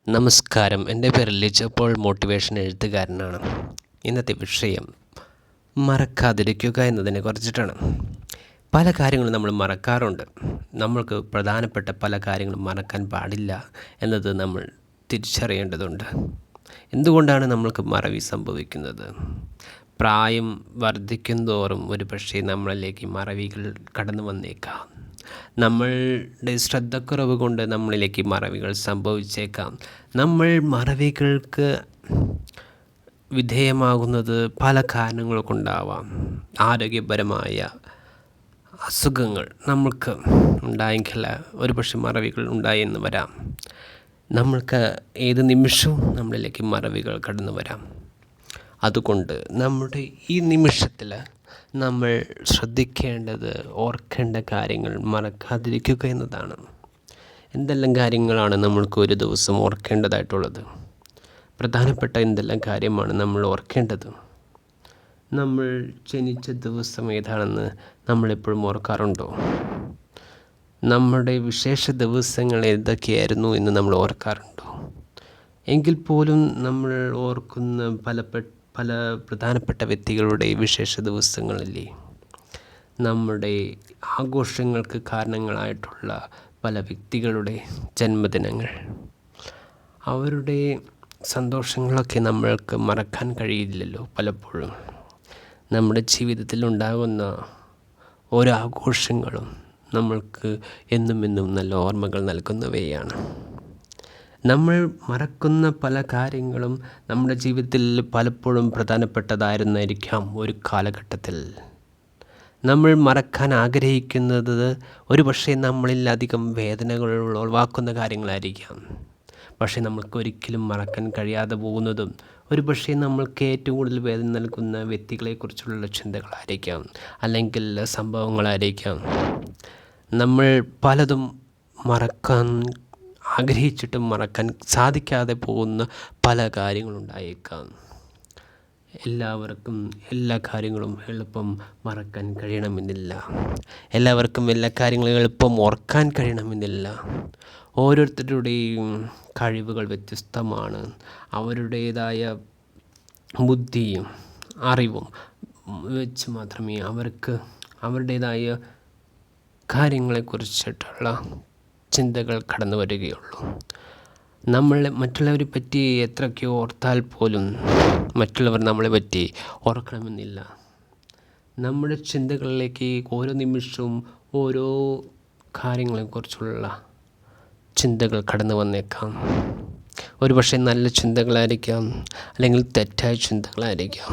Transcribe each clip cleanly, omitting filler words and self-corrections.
നമസ്കാരം. എൻ്റെ പേര് ലിജോ പോൾ, മോട്ടിവേഷൻ എഴുത്തുകാരനാണ്. ഇന്നത്തെ വിഷയം മറക്കാതിരിക്കുക എന്നതിനെ കുറിച്ചിട്ടാണ്. പല കാര്യങ്ങളും നമ്മൾ മറക്കാറുണ്ട്. നമ്മൾക്ക് പ്രധാനപ്പെട്ട പല കാര്യങ്ങളും മറക്കാൻ പാടില്ല എന്നത് നമ്മൾ തിരിച്ചറിയേണ്ടതുണ്ട്. എന്തുകൊണ്ടാണ് നമ്മൾക്ക് മറവി സംഭവിക്കുന്നത്? പ്രായം വർദ്ധിക്കുന്തോറും ഒരുപക്ഷേ നമ്മളിലേക്ക് മറവികൾ കടന്നു വന്നേക്കാം. നമ്മളുടെ ശ്രദ്ധക്കുറവ് കൊണ്ട് നമ്മളിലേക്ക് മറവികൾ സംഭവിച്ചേക്കാം. നമ്മൾ മറവികൾക്ക് വിധേയമാകുന്നത് പല കാരണങ്ങൾ കൊണ്ടാവാം. ആരോഗ്യപരമായ അസുഖങ്ങൾ നമ്മൾക്ക് ഉണ്ടായെങ്കിൽ ഒരുപക്ഷെ മറവികൾ ഉണ്ടായെന്ന് വരാം. നമ്മൾക്ക് ഏത് നിമിഷവും നമ്മളിലേക്ക് മറവികൾ കടന്നു വരാം. അതുകൊണ്ട് നമ്മുടെ ഈ നിമിഷത്തിൽ നമ്മൾ ശ്രദ്ധിക്കേണ്ടത്, ഓർക്കേണ്ട കാര്യങ്ങൾ മറക്കാതിരിക്കുക എന്നതാണ്. എന്തെല്ലാം കാര്യങ്ങളാണ് നമ്മൾക്ക് ഒരു ദിവസം ഓർക്കേണ്ടതായിട്ടുള്ളത്? പ്രധാനപ്പെട്ട എന്തെല്ലാം കാര്യമാണ് നമ്മൾ ഓർക്കേണ്ടത്? നമ്മൾ ജനിച്ച ദിവസം ഏതാണെന്ന് നമ്മളെപ്പോഴും ഓർക്കാറുണ്ടോ? നമ്മുടെ വിശേഷ ദിവസങ്ങൾ ഏതൊക്കെയായിരുന്നു എന്ന് നമ്മൾ ഓർക്കാറുണ്ടോ? എങ്കിൽ പോലും നമ്മൾ ഓർക്കുന്ന പല പ്രധാനപ്പെട്ട വ്യക്തികളുടെ വിശേഷ ദിവസങ്ങളില്ലേ? നമ്മുടെ ആഘോഷങ്ങൾക്ക് കാരണങ്ങളായിട്ടുള്ള പല വ്യക്തികളുടെ ജന്മദിനങ്ങൾ, അവരുടെ സന്തോഷങ്ങളൊക്കെ നമ്മൾക്ക് മറക്കാൻ കഴിയില്ലല്ലോ. പലപ്പോഴും നമ്മുടെ ജീവിതത്തിൽ ഉണ്ടാകുന്ന ഓരോ ആഘോഷങ്ങളും നമ്മൾക്ക് എന്നും നല്ല ഓർമ്മകൾ നൽകുന്നവയാണ്. നമ്മൾ മറക്കുന്ന പല കാര്യങ്ങളും നമ്മുടെ ജീവിതത്തിൽ പലപ്പോഴും പ്രധാനപ്പെട്ടതായിരുന്നായിരിക്കാം. ഒരു കാലഘട്ടത്തിൽ നമ്മൾ മറക്കാൻ ആഗ്രഹിക്കുന്നത് ഒരുപക്ഷെ നമ്മളിൽ അധികം വേദനകൾ ഉളവാക്കുന്ന കാര്യങ്ങളായിരിക്കാം. പക്ഷേ നമ്മൾക്ക് ഒരിക്കലും മറക്കാൻ കഴിയാതെ പോകുന്നതും ഒരുപക്ഷെ നമ്മൾക്ക് ഏറ്റവും കൂടുതൽ വേദന നൽകുന്ന വ്യക്തികളെക്കുറിച്ചുള്ള ചിന്തകളായിരിക്കാം, അല്ലെങ്കിൽ സംഭവങ്ങളായിരിക്കാം. നമ്മൾ പലതും മറക്കാൻ ആഗ്രഹിച്ചിട്ടും മറക്കാൻ സാധിക്കാതെ പോകുന്ന പല കാര്യങ്ങളുണ്ടായേക്കാം. എല്ലാവർക്കും എല്ലാ കാര്യങ്ങളും എളുപ്പം മറക്കാൻ കഴിയണമെന്നില്ല. എല്ലാവർക്കും എല്ലാ കാര്യങ്ങളും എളുപ്പം ഓർക്കാൻ കഴിയണമെന്നില്ല. ഓരോരുത്തരുടെയും കഴിവുകൾ വ്യത്യസ്തമാണ്. അവരുടേതായ ബുദ്ധിയും അറിവും വെച്ച് മാത്രമേ അവർക്ക് അവരുടേതായ കാര്യങ്ങളെക്കുറിച്ചിട്ടുള്ള ചിന്തകൾ കടന്നു വരികയുള്ളൂ. നമ്മൾ മറ്റുള്ളവരെ പറ്റി എത്രയൊക്കെ ഓർത്താൽ പോലും മറ്റുള്ളവർ നമ്മളെ പറ്റി ഓർക്കണമെന്നില്ല. നമ്മുടെ ചിന്തകളിലേക്ക് ഓരോ നിമിഷവും ഓരോ കാര്യങ്ങളെക്കുറിച്ചുള്ള ചിന്തകൾ കടന്നു വന്നേക്കാം. ഒരുപക്ഷെ നല്ല ചിന്തകളായിരിക്കാം, അല്ലെങ്കിൽ തെറ്റായ ചിന്തകളായിരിക്കാം.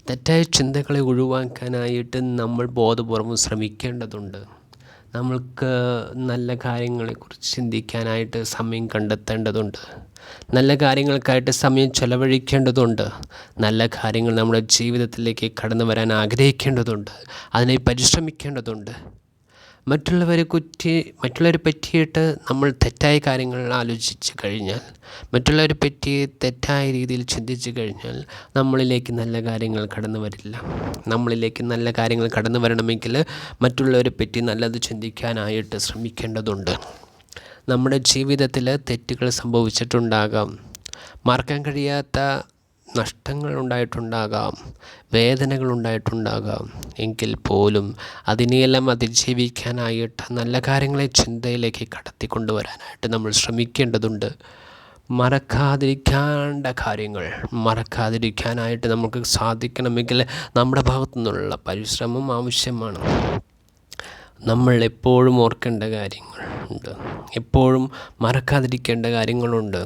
തെറ്റായ ചിന്തകളെ ഒഴിവാക്കാനായിട്ട് നമ്മൾ ബോധപൂർവം ശ്രമിക്കേണ്ടതുണ്ട്. നമ്മൾക്ക് നല്ല കാര്യങ്ങളെക്കുറിച്ച് ചിന്തിക്കാനായിട്ട് സമയം കണ്ടെത്തേണ്ടതുണ്ട്. നല്ല കാര്യങ്ങൾക്കായിട്ട് സമയം ചെലവഴിക്കേണ്ടതുണ്ട്. നല്ല കാര്യങ്ങൾ നമ്മുടെ ജീവിതത്തിലേക്ക് കടന്നു വരാൻ ആഗ്രഹിക്കേണ്ടതുണ്ട്. അതിനായി പരിശ്രമിക്കേണ്ടതുണ്ട്. മറ്റുള്ളവരെ പറ്റിയിട്ട് നമ്മൾ തെറ്റായ കാര്യങ്ങൾ ആലോചിച്ച് കഴിഞ്ഞാൽ, മറ്റുള്ളവരെ പറ്റി തെറ്റായ രീതിയിൽ ചിന്തിച്ചു കഴിഞ്ഞാൽ നമ്മളിലേക്ക് നല്ല കാര്യങ്ങൾ കടന്നു വരില്ല. നമ്മളിലേക്ക് നല്ല കാര്യങ്ങൾ കടന്നു വരണമെങ്കിൽ മറ്റുള്ളവരെ പറ്റി നല്ലത് ചിന്തിക്കാനായിട്ട് ശ്രമിക്കേണ്ടതുണ്ട്. നമ്മുടെ ജീവിതത്തിൽ തെറ്റുകൾ സംഭവിച്ചിട്ടുണ്ടാകാം, മറക്കാൻ കഴിയാത്ത നഷ്ടങ്ങൾ ഉണ്ടായിട്ടുണ്ടാകാം, വേദനകൾ ഉണ്ടായിട്ടുണ്ടാകാം. എങ്കിൽ പോലും അതിനെയെല്ലാം അതിജീവിക്കാനായിട്ട് നല്ല കാര്യങ്ങളെ ചിന്തയിലേക്ക് കടത്തിക്കൊണ്ടുവരാനായിട്ട് നമ്മൾ ശ്രമിക്കേണ്ടതുണ്ട്. മറക്കാതിരിക്കാനായിട്ട് നമുക്ക് സാധിക്കണമെങ്കിൽ നമ്മുടെ ഭാഗത്തു നിന്നുള്ള പരിശ്രമം ആവശ്യമാണ്. നമ്മൾ എപ്പോഴും ഓർക്കേണ്ട കാര്യങ്ങളുണ്ട്, എപ്പോഴും മറക്കാതിരിക്കേണ്ട കാര്യങ്ങളുണ്ട്.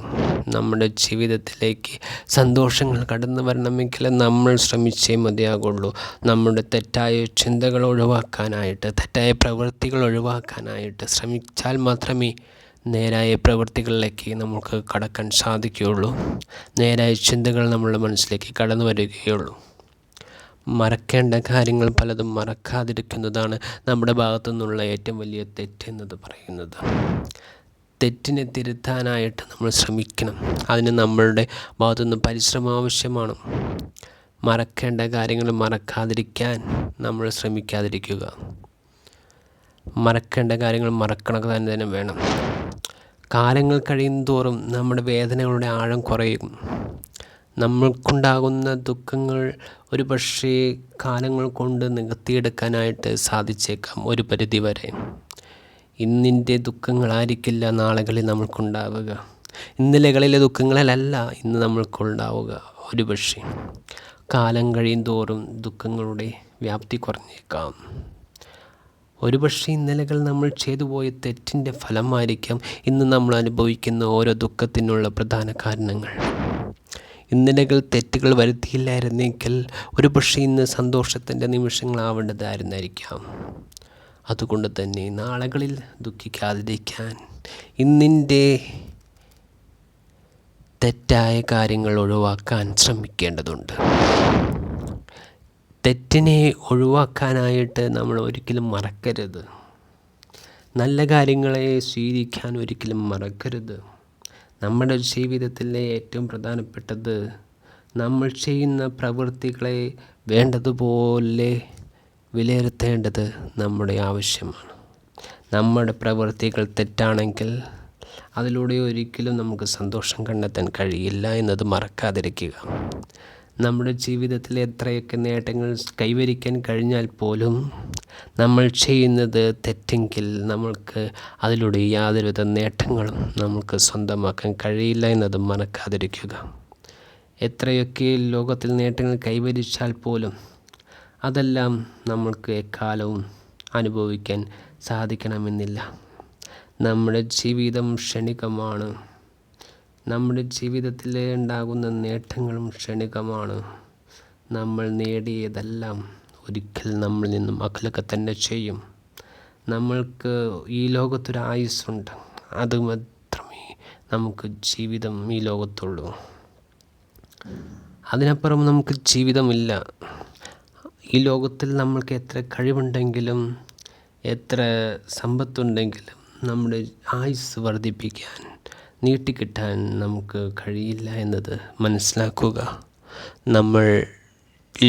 നമ്മുടെ ജീവിതത്തിലേക്ക് സന്തോഷങ്ങൾ കടന്നു വരണമെങ്കിൽ നമ്മൾ ശ്രമിച്ചേ മതിയാകുള്ളൂ. നമ്മുടെ തെറ്റായ ചിന്തകൾ ഒഴിവാക്കാനായിട്ട്, തെറ്റായ പ്രവൃത്തികൾ ഒഴിവാക്കാനായിട്ട് ശ്രമിച്ചാൽ മാത്രമേ നേരായ പ്രവൃത്തികളിലേക്ക് നമുക്ക് കടക്കാൻ സാധിക്കുകയുള്ളൂ. നേരായ ചിന്തകൾ നമ്മളുടെ മനസ്സിലേക്ക് കടന്നു വരികയുള്ളൂ. മറക്കേണ്ട കാര്യങ്ങൾ പലതും മറക്കാതിരിക്കുന്നതാണ് നമ്മുടെ ഭാഗത്തു നിന്നുള്ള ഏറ്റവും വലിയ തെറ്റെന്നത് പറയുന്നത്. തെറ്റിനെ തിരുത്താനായിട്ട് നമ്മൾ ശ്രമിക്കണം. അതിന് നമ്മളുടെ ഭാഗത്തുനിന്ന് പരിശ്രമം ആവശ്യമാണ്. മറക്കേണ്ട കാര്യങ്ങൾ മറക്കാതിരിക്കാൻ നമ്മൾ ശ്രമിക്കാതിരിക്കുക. മറക്കേണ്ട കാര്യങ്ങൾ മറക്കണ തന്നെ വേണം. കാലങ്ങൾ കഴിയുന്തോറും നമ്മുടെ വേദനകളുടെ ആഴം കുറയും. നമ്മൾക്കുണ്ടാകുന്ന ദുഃഖങ്ങൾ ഒരു പക്ഷേ കാലങ്ങൾ കൊണ്ട് നികത്തിയെടുക്കാനായിട്ട് സാധിച്ചേക്കാം ഒരു പരിധിവരെ. ഇന്നിൻ്റെ ദുഃഖങ്ങളായിരിക്കില്ല നാളുകളിൽ നമ്മൾക്കുണ്ടാവുക. ഇന്നലകളിലെ ദുഃഖങ്ങളിലല്ല ഇന്ന് നമ്മൾക്കുണ്ടാവുക. ഒരു പക്ഷേ കാലം കഴിയുന്തോറും ദുഃഖങ്ങളുടെ വ്യാപ്തി കുറഞ്ഞേക്കാം. ഒരു പക്ഷേ ഇന്നലകൾ നമ്മൾ ചെയ്തു പോയ തെറ്റിൻ്റെ ഫലമായിരിക്കാം ഇന്ന് നമ്മൾ അനുഭവിക്കുന്ന ഓരോ ദുഃഖത്തിനുള്ള പ്രധാന കാരണങ്ങൾ. ഇന്നലകൾ തെറ്റുകൾ വരുത്തിയില്ലായിരുന്നെങ്കിൽ ഒരു പക്ഷേ ഇന്ന് സന്തോഷത്തിൻ്റെ നിമിഷങ്ങളാവേണ്ടതായിരുന്നായിരിക്കാം. അതുകൊണ്ട് തന്നെ നാളുകളിൽ ദുഃഖിക്കാതിരിക്കാൻ ഇന്നിൻ്റെ തെറ്റായ കാര്യങ്ങൾ ഒഴിവാക്കാൻ ശ്രമിക്കേണ്ടതുണ്ട്. തെറ്റിനെ ഒഴിവാക്കാനായിട്ട് നമ്മൾ ഒരിക്കലും മറക്കരുത്. നല്ല കാര്യങ്ങളെ സ്വീകരിക്കാൻ ഒരിക്കലും മറക്കരുത്. നമ്മുടെ ജീവിതത്തിലെ ഏറ്റവും പ്രധാനപ്പെട്ടത് നമ്മൾ ചെയ്യുന്ന പ്രവൃത്തികളെ വേണ്ടതുപോലെ വിലയിരുത്തേണ്ടത് നമ്മുടെ ആവശ്യമാണ്. നമ്മുടെ പ്രവൃത്തികൾ തെറ്റാണെങ്കിൽ അതിലൂടെ ഒരിക്കലും നമുക്ക് സന്തോഷം കണ്ടെത്താൻ കഴിയില്ല എന്നത് മറക്കാതിരിക്കുക. നമ്മുടെ ജീവിതത്തിൽ എത്രയൊക്കെ നേട്ടങ്ങൾ കൈവരിക്കാൻ കഴിഞ്ഞാൽ പോലും നമ്മൾ ചെയ്യുന്നത് തെറ്റെങ്കിൽ നമ്മൾക്ക് അതിലൂടെ യാതൊരുവിധ നേട്ടങ്ങളും നമുക്ക് സ്വന്തമാക്കാൻ കഴിയില്ല എന്നത് മറക്കാതിരിക്കുക. എത്രയൊക്കെ ലോകത്തിൽ നേട്ടങ്ങൾ കൈവരിച്ചാൽ പോലും അതെല്ലാം നമ്മൾക്ക് എക്കാലവും അനുഭവിക്കാൻ സാധിക്കണമെന്നില്ല. നമ്മുടെ ജീവിതം ക്ഷണികമാണ്. നമ്മുടെ ജീവിതത്തിൽ ഉണ്ടാകുന്ന നേട്ടങ്ങളും ക്ഷണികമാണ്. നമ്മൾ നേടിയതെല്ലാം ഒരിക്കൽ നമ്മളിൽ നിന്നും അകലുക തന്നെ ചെയ്യും. നമ്മൾക്ക് ഈ ലോകത്തൊരു ആയുസ്സുണ്ട്. അത് മാത്രമേ നമുക്ക് ജീവിതം ഈ ലോകത്തുള്ളൂ. അതിനപ്പുറം നമുക്ക് ജീവിതമില്ല. ഈ ലോകത്തിൽ നമ്മൾക്ക് എത്ര കഴിവുണ്ടെങ്കിലും എത്ര സമ്പത്തുണ്ടെങ്കിലും നമ്മുടെ ആയുസ് വർദ്ധിപ്പിക്കാൻ നീട്ടിക്കിട്ടാൻ നമുക്ക് കഴിയില്ല എന്നത് മനസ്സിലാക്കുക. നമ്മൾ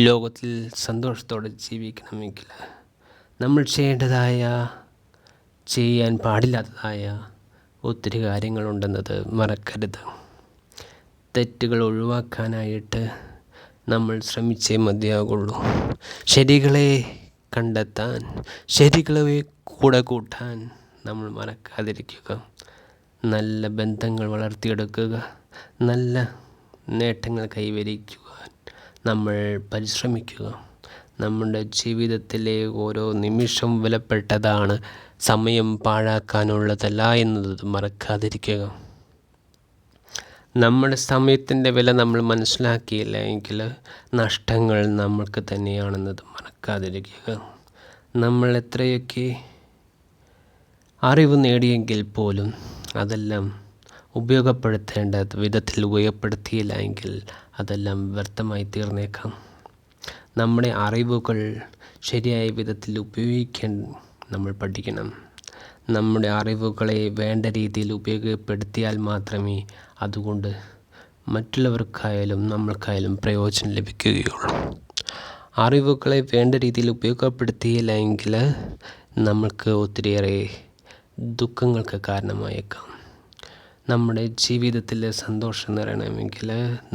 ലോകത്തിൽ സന്തോഷത്തോടെ ജീവിക്കണമെങ്കിൽ നമ്മൾ ചെയ്യാൻ പാടില്ലാത്തതായ ഒത്തിരി കാര്യങ്ങളുണ്ടെന്നത് മറക്കരുത്. തെറ്റുകൾ ഒഴിവാക്കാനായിട്ട് നമ്മൾ ശ്രമിച്ചേ മതിയാകുള്ളൂ. ശരികളെ കണ്ടെത്താൻ, ശരികളെ കൂടെ കൂട്ടാൻ നമ്മൾ മറക്കാതിരിക്കുക. നല്ല ബന്ധങ്ങൾ വളർത്തിയെടുക്കുക, നല്ല നേട്ടങ്ങൾ കൈവരിക്കുവാൻ നമ്മൾ പരിശ്രമിക്കുക. നമ്മുടെ ജീവിതത്തിലെ ഓരോ നിമിഷം വിലപ്പെട്ടതാണ്. സമയം പാഴാക്കാനുള്ളതല്ല എന്നത് മറക്കാതിരിക്കുക. നമ്മുടെ സമയത്തിൻ്റെ വില നമ്മൾ മനസ്സിലാക്കിയില്ല എങ്കിൽ നഷ്ടങ്ങൾ നമ്മൾക്ക് തന്നെയാണെന്നത് മറക്കാതിരിക്കുക. നമ്മൾ എത്രയൊക്കെ അറിവ് നേടിയെങ്കിൽ പോലും അതെല്ലാം ഉപയോഗപ്പെടുത്തേണ്ട വിധത്തിൽ ഉപയോഗപ്പെടുത്തിയില്ല എങ്കിൽ അതെല്ലാം വ്യർത്ഥമായി തീർന്നേക്കാം. നമ്മുടെ അറിവുകൾ ശരിയായ വിധത്തിൽ ഉപയോഗിക്കാൻ നമ്മൾ പഠിക്കണം. നമ്മുടെ അറിവുകളെ വേണ്ട രീതിയിൽ ഉപയോഗപ്പെടുത്തിയാൽ മാത്രമേ അതുകൊണ്ട് മറ്റുള്ളവർക്കായാലും നമ്മൾക്കായാലും പ്രയോജനം ലഭിക്കുകയുള്ളൂ. അറിവുകളെ വേണ്ട രീതിയിൽ ഉപയോഗപ്പെടുത്തിയില്ല എങ്കിൽ നമ്മൾക്ക് ഒത്തിരിയേറെ ദുഃഖങ്ങൾക്ക് കാരണമായേക്കാം. നമ്മുടെ ജീവിതത്തിൽ സന്തോഷം നിറയണമെങ്കിൽ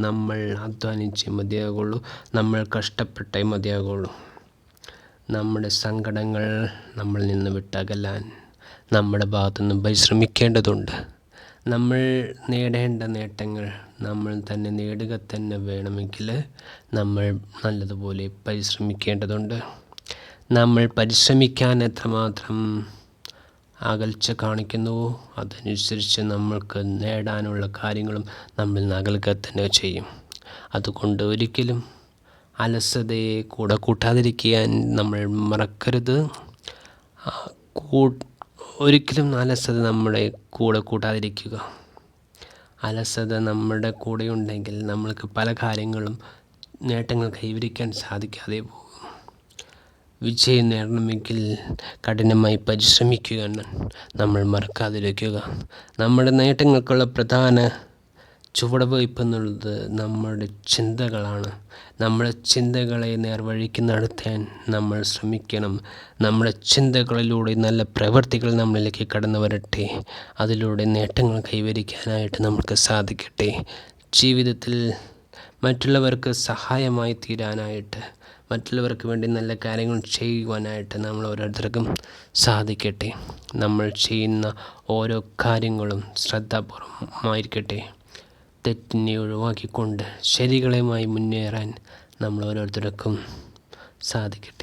നമ്മൾ അധ്വാനിച്ചേ മതിയാകുള്ളൂ, നമ്മൾ കഷ്ടപ്പെട്ടേ മതിയാകുള്ളൂ. നമ്മുടെ സങ്കടങ്ങൾ നമ്മളിൽ നിന്ന് വിട്ടകലാൻ നമ്മുടെ ഭാഗത്തുനിന്ന് പരിശ്രമിക്കേണ്ടതുണ്ട്. നമ്മൾ നേടേണ്ട നേട്ടങ്ങൾ നമ്മൾ തന്നെ നേടുക തന്നെ വേണമെങ്കിൽ നമ്മൾ നല്ലതുപോലെ പരിശ്രമിക്കേണ്ടതുണ്ട്. നമ്മൾ പരിശ്രമിക്കാൻ എത്രമാത്രം അകൽച്ച കാണിക്കുന്നുവോ അതനുസരിച്ച് നമ്മൾക്ക് നേടാനുള്ള കാര്യങ്ങളും നമ്മളിൽ നിന്ന് അകലുക തന്നെ ചെയ്യും. അതുകൊണ്ട് ഒരിക്കലും അലസതയെ കൂടെ കൂട്ടാതിരിക്കാൻ നമ്മൾ മറക്കരുത്. ഒരിക്കലും അലസത നമ്മുടെ കൂടെ കൂട്ടാതിരിക്കുക. അലസത നമ്മുടെ കൂടെ ഉണ്ടെങ്കിൽ നമ്മൾക്ക് പല കാര്യങ്ങളും നേട്ടങ്ങൾ കൈവരിക്കാൻ സാധിക്കാതെ പോകും. വിജയം നേടണമെങ്കിൽ കഠിനമായി പരിശ്രമിക്കുക നമ്മൾ മറക്കാതിരിക്കുക. നമ്മുടെ നേട്ടങ്ങൾക്കുള്ള പ്രധാന ചുവടുവയ്പ് എന്നുള്ളത് നമ്മുടെ ചിന്തകളാണ്. നമ്മുടെ ചിന്തകളെ നേർവഴിക്ക് നടത്താൻ നമ്മൾ ശ്രമിക്കണം. നമ്മുടെ ചിന്തകളിലൂടെ നല്ല പ്രവൃത്തികൾ നമ്മളിലേക്ക് കടന്നു വരട്ടെ. അതിലൂടെ നേട്ടങ്ങൾ കൈവരിക്കാനായിട്ട് നമുക്ക് സാധിക്കട്ടെ. ജീവിതത്തിൽ മറ്റുള്ളവർക്ക് സഹായമായി തീരാനായിട്ട്, മറ്റുള്ളവർക്ക് വേണ്ടി നല്ല കാര്യങ്ങൾ ചെയ്യുവാനായിട്ട് നമ്മൾ ഓരോരുത്തർക്കും സാധിക്കട്ടെ. നമ്മൾ ചെയ്യുന്ന ഓരോ കാര്യങ്ങളും ശ്രദ്ധാപൂർവമായിരിക്കട്ടെ. തെറ്റിനെ ഒഴിവാക്കിക്കൊണ്ട് ശരികളുമായി മുന്നേറാൻ നമ്മൾ ഓരോരുത്തർക്കും സാധിക്കട്ടെ.